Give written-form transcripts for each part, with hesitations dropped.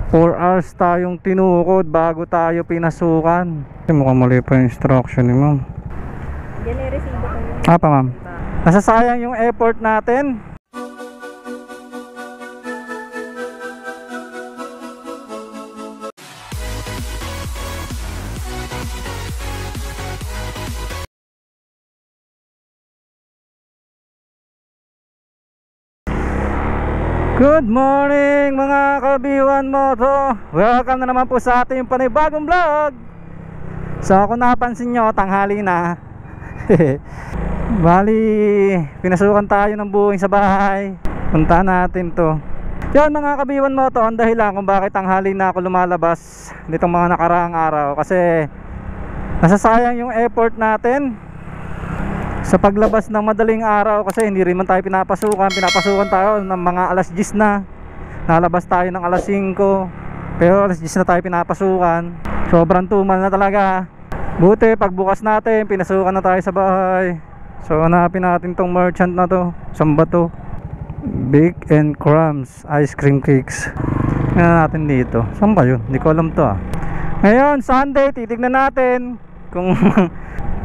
4 hours tayong tinukod bago tayo pinasukan. Mukhang mali pa yung instruction ni ma'am. Yan ay resibo ko yun. Pa ma'am, nasasayang yung effort natin. Good morning mga kabiwan moto. Welcome na naman po sa ating panibagong vlog. So kung napansin nyo, tanghali na. Bali, pinasukan tayo ng buwing sa bahay. Punta natin to. Yan mga kabiwan moto, ang dahilan kung bakit tanghali na ako lumalabas nitong mga nakaraang araw. Kasi nasasayang yung effort natin sa paglabas ng madaling araw, kasi hindi rin man tayo pinapasukan tayo ng mga alas 10 na. Nalabas tayo ng alas 5, pero alas 10 na tayo pinapasukan. Sobrang tumal na talaga. Buti pagbukas natin, pinasukan na tayo sa bahay. So hanapin natin tong merchant na to. Saan ba to? Bake and Crumbs Ice Cream Cakes. Ngayon natin dito. Saan ba yun? Hindi ko alam to Ngayon Sunday, titignan natin kung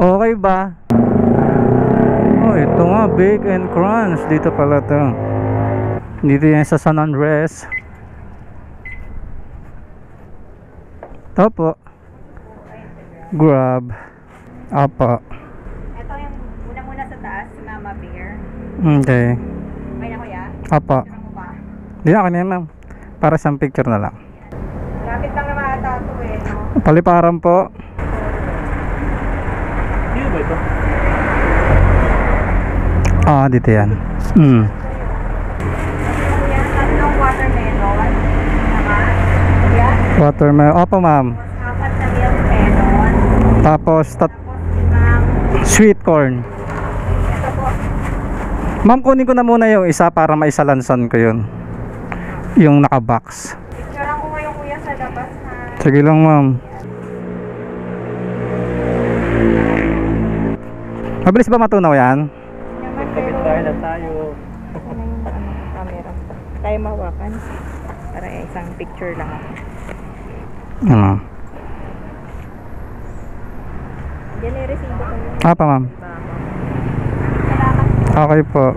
okay ba. Ito nga, Bake and Crunch. Dito pala to. Dito yan sa San Andres. Ito po. Grab. Apa. Ito yung muna sa taas, si Mama Bear. Okay. May na kuya? Apa. Hindi na kanina ma'am. Para sa picture na lang. Lapit lang naman ata ito no? Paliparan po. Dito ba ito? Dito yan. Kuya, tatlong watermelon. Kuya? Watermelon. Opo ma'am. Apat na milk melon. Tapos Limang. sweet corn. Ito po. Ma'am, kunin ko na muna yung isa para maisalansan ko yun. Yung nakabox. Picturean ko ngayon kuya sa labas ha. Sige lang ma'am. Mabilis ba matunaw yan? Kapit tayo na tayo. Ano yung camera? Tayo mawakan. Para isang picture lang ako. Yan ay resibo ko yun. Pa ma'am. Salamat. Okay po.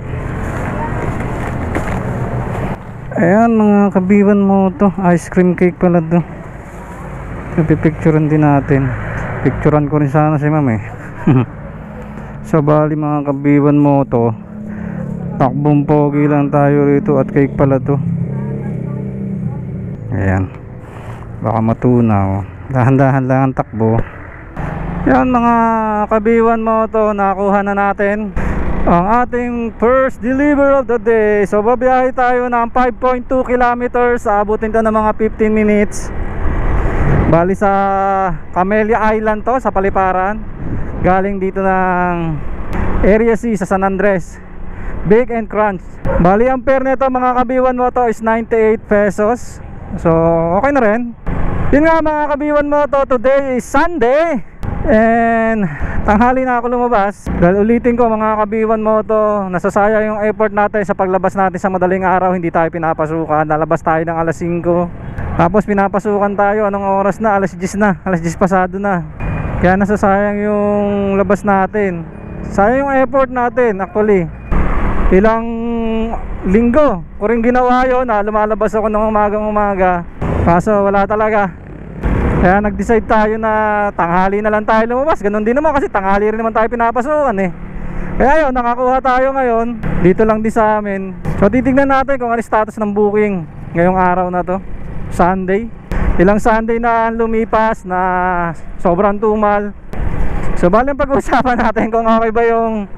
Ayan mga kabiwan mo to. Ice cream cake pala to. Pipicturean din natin. Picturean ko rin sana si ma'am So bali mga kabiwan mo to, takbong pogi lang tayo rito at cake pala to. Ayan, baka matunaw. Dahan-dahan lang ang takbo. Yan mga kabiwan mo to, nakuha na natin ang ating first deliver of the day. So babiyahe tayo ng 5.2 kilometers. Abutin to ng mga 15 minutes. Bali sa Camellia Island to, sa Paliparan. Galing dito ng Area C sa San Andres. Bake and Crunch. Bali ang fare nito mga kabiwan mo to is 98 pesos. So okay na rin. Yun nga mga kabiwan mo to, today is Sunday. And tanghali na ako lumabas. Dahil ulitin ko mga kabiwan mo to, nasasaya yung effort natin sa paglabas natin sa madaling araw. Hindi tayo pinapasukan. Nalabas tayo ng alas 5. Tapos pinapasukan tayo, anong oras na? Alas 10 na, alas 10 pasado na. Kaya nasasayang yung labas natin. Sayang yung effort natin actually. Ilang linggo ko rin ginawa yun lumalabas ako ng umaga. Kaso wala talaga. Kaya nag-decide tayo na tanghali na lang tayo lumabas. Ganun din naman kasi tanghali rin naman tayo pinapasukan Kaya yun, nakakuha tayo ngayon. Dito lang din sa amin. So titignan natin kung ano status ng booking ngayong araw na to, Sunday. Ilang Sunday na lumipas na sobrang tumal. So bali ang pag-uusapan natin kung okay ba yung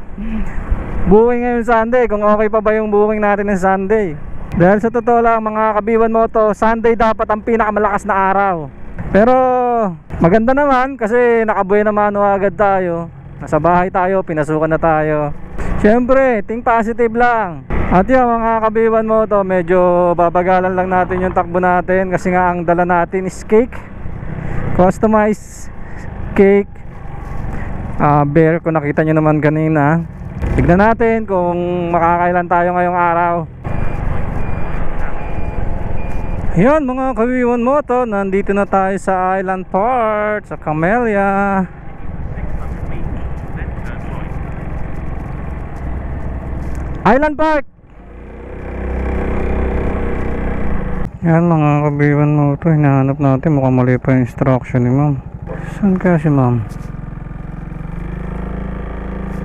booking ngayon Sunday, kung okay pa ba yung booking natin ng Sunday. Dahil sa totoo lang mga kabiwan mo to, Sunday dapat ang pinakamalakas na araw. Pero maganda naman kasi nakabuhay naman agad tayo. Nasa bahay tayo, pinasukan na tayo. Siyempre, think positive lang. At yun mga kabiwan mo to, medyo babagalan lang natin yung takbo natin. Kasi nga ang dala natin is cake. Customized cake. Bear, kung nakita nyo naman kanina. Tignan natin kung makakailan tayo ngayong araw. Ayan mga kabiwan mo to, nandito na tayo sa Island Park, sa Camellia. Island Park! Yan mga kabiwan mo to, hinahanap natin, mukhang mali pa yung instruction ni ma'am. Saan kaya si ma'am?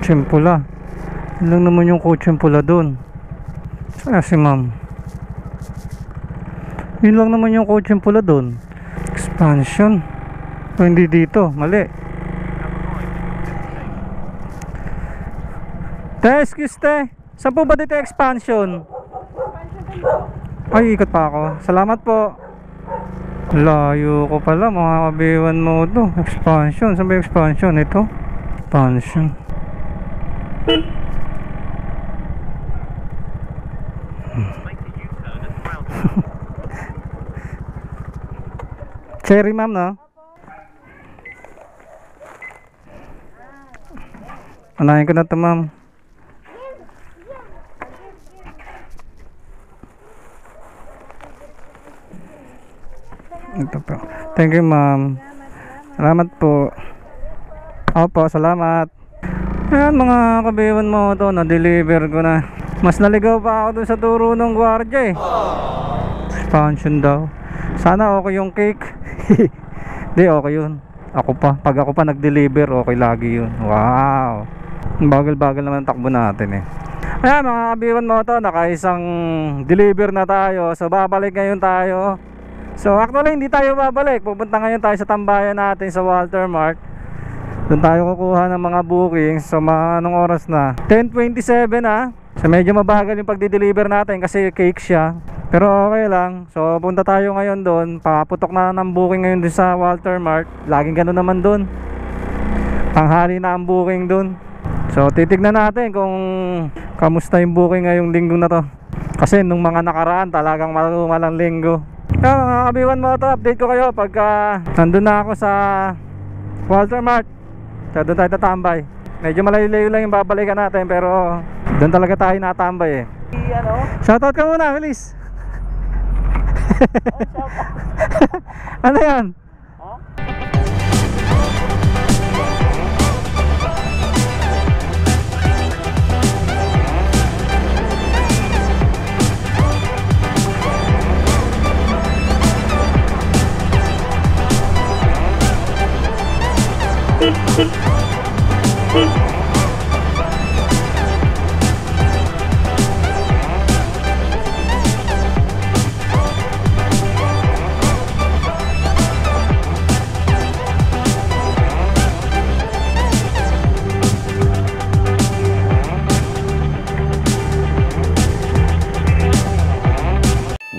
Tsempula. Yun lang naman yung kutseng pula dun. Saan si ma'am? Yun lang naman yung kutseng pula dun. Expansion. O hindi dito, mali. Excuse te, saan po ba dito expansion? Ay, ikot pa ako. Salamat po. Layo ko pala mga kabiwan mo to. Expansion, saan ba yung expansion? Ito? Expansion. Cherry ma'am, no? Anahin ko na ito ma'am. Ito po. Thank you ma'am. Salamat po. Opo, salamat. Ayan mga kabiwan mo to, na-deliver ko na. Mas naligaw pa ako dun sa turo ng gwardiya eh. Expansion daw. Sana okay yung cake. Hindi, okay yun. Ako pa, pag ako pa nag-deliver, okay lagi yun. Wow. Bagal-bagal naman takbo natin eh. Ayan mga kabiwan mo to, nakaisang deliver na tayo. So babalik ngayon tayo. So actually hindi tayo babalik. Pupunta ngayon tayo sa tambayan natin sa Walter Mart. Doon tayo kukuha ng mga bookings. So anong oras na? 10:27 na. So medyo mabagal yung pagdi-deliver natin kasi cake siya. Pero okay lang. So punta tayo ngayon doon. Paputok na ng booking ngayon doon sa Walter Mart. Laging ganoon naman doon. Tanghali na ang booking doon. So titignan natin kung kamusta yung booking ngayong linggo na to. Kasi nung mga nakaraan talagang malumalang linggo. Kaya mga kabiwan mo to, update ko kayo pagka nandun na ako sa Walter Mart. So doon tayo tatambay. Medyo malayo-layo lang yung babalikan natin, pero doon talaga tayo natambay eh. Shoutout ka muna, bilis. Ano yan?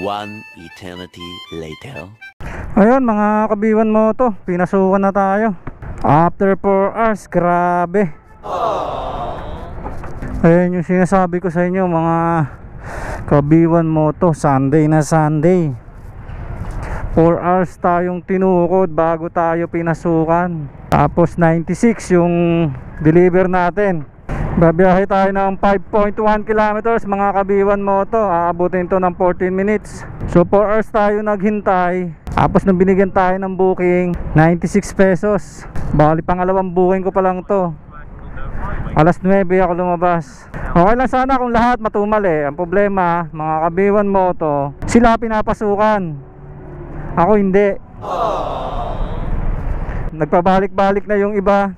One eternity later. Ayun mga kabiwan mo to, pinasukan na tayo. After 4 hours, grabe. Ayun yung sinasabi ko sa inyo mga kabiwan mo to, Sunday na Sunday. 4 hours tayong tinukod bago tayo pinasukan. Tapos 96 yung deliver natin. Babiyahe tayo ng 5.1 kilometers mga kabiwan mo to. Aabutin to ng 14 minutes. So 4 hours tayo naghintay. Tapos nung binigyan tayo ng booking, 96 pesos. Bali pangalawang booking ko pa lang to. Alas 9 ako lumabas. Okay lang sana kung lahat matumal eh. Ang problema mga kabiwan mo to, sila pinapasukan, ako hindi. Nagpabalik-balik na yung iba.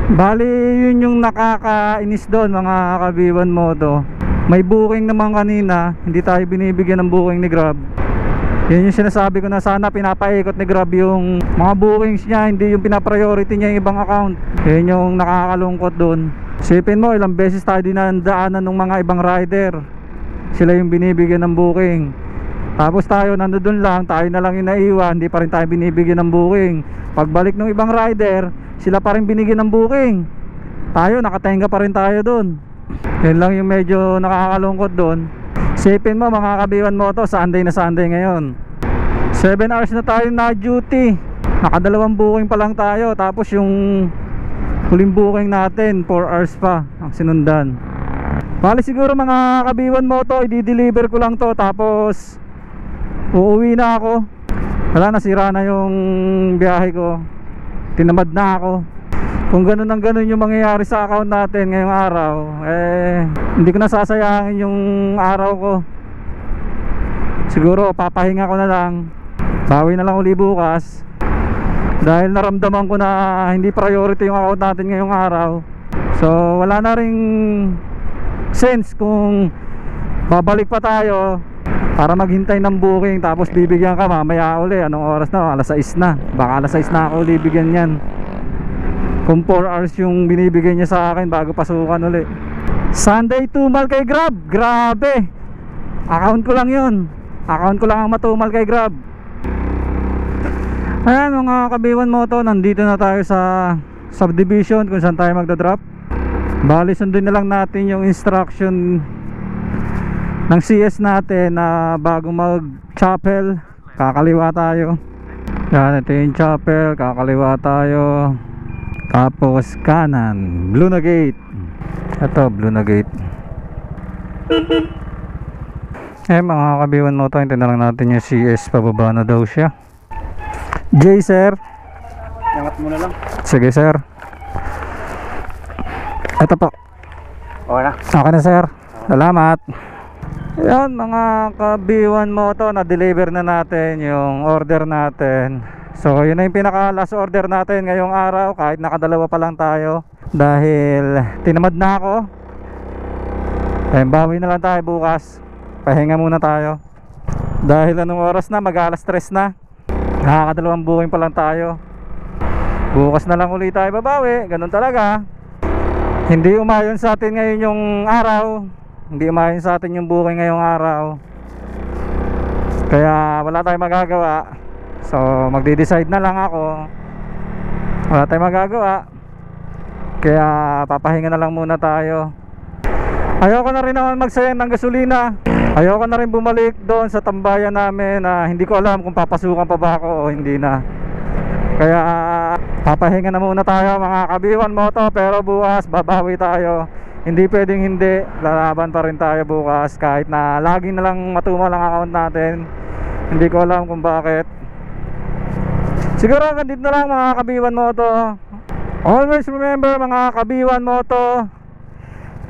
Bali yun yung nakakainis doon mga kabiwan mo to. May booking naman kanina, hindi tayo binibigyan ng booking ni Grab. Yan yung sinasabi ko na sana pinapaikot ni Grab yung mga bookings niya, hindi yung pinapriority niya yung ibang account. Yan yung nakakalungkot doon. Sipin mo ilang beses tayo dinadaanan ng mga ibang rider, sila yung binibigyan ng booking. Tapos tayo nandoon lang, tayo na lang yung naiwan, hindi pa rin tayo binibigyan ng booking. Pagbalik ng ibang rider, sila pa rin binigyan ng booking. Tayo nakatenga pa rin tayo doon. Yan lang yung medyo nakakalungkot doon. Sipin mo mga kabiwan mo to, Sunday na Sunday ngayon. 7 hours na tayo na duty. Nakadalawang booking pa lang tayo. Tapos yung huling booking natin 4 hours pa ang sinundan. Bali siguro mga kabiwan mo to, i-deliver ko lang to. Tapos uuwi na ako. Wala, nasira na yung biyahe ko, tinamad na ako. Kung ganun ang ganun yung mangyayari sa account natin ngayong araw, hindi ko na sasayangin yung araw ko. Siguro papahinga ko na lang, bawi na lang uli bukas, dahil naramdaman ko na hindi priority yung account natin ngayong araw. So wala na ring sense kung babalik pa tayo para maghintay ng booking, tapos bibigyan ka mamaya uli. Anong oras na? Alas 6 na. Baka alas 6 na ako uli bigyan yan, kung 4 hours yung binibigay niya sa akin bago pasukan uli. Sunday tumal kay Grab. Grabe, account ko lang yun, account ko lang ang matumal kay Grab. Ayan mga kabiwan moto, nandito na tayo sa subdivision kung saan tayo magdadrop. Bali sundin na lang natin yung instruction ng CS natin na bago mag chapel, kakaliwa tayo. Yan, ito yung chapel, kakaliwa tayo, tapos kanan, Blue na gate. Ito, Blue na gate. Mga kabiwan mo to, hintayin na lang natin yung CS, pababa na daw siya. J sir, Angat mo na lang. sige sir. Ito po. Okay na sir, salamat. Yan mga kabiwan mo to, na-deliver na natin yung order natin. So yun na yung pinaka last order natin ngayong araw, kahit nakadalawa pa lang tayo, dahil tinamad na ako. Bawi na lang tayo bukas, pahinga muna tayo, dahil anong oras na, mag-alas 3 na, nakakadalawang booking pa lang tayo. Bukas na lang ulit tayo babawi, ganun talaga. Hindi umayon sa atin ngayon yung araw, hindi umayon sa atin yung booking ngayong araw, kaya wala tayong magagawa. So magde-decide na lang ako, wala tayong magagawa, kaya papahinga na lang muna tayo. Ayoko na rin naman magsayang ng gasolina, ayoko na rin bumalik doon sa tambayan namin na hindi ko alam kung papasukan pa ba ako o hindi na. Kaya papahinga na muna tayo mga kabiwan moto, pero bukas babawi tayo. Hindi pwedeng hindi, lalaban pa rin tayo bukas, kahit na lagi na lang matumal ang account natin. Hindi ko alam kung bakit. Siguro ganito na lang mga kabiwan moto. Always remember mga kabiwan moto,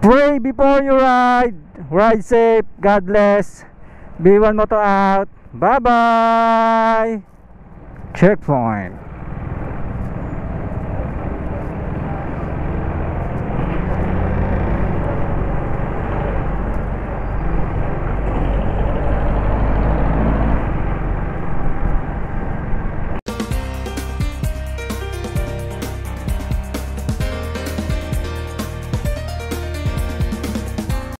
pray before you ride. Ride safe, God bless. B1 Moto out. Bye bye. Checkpoint.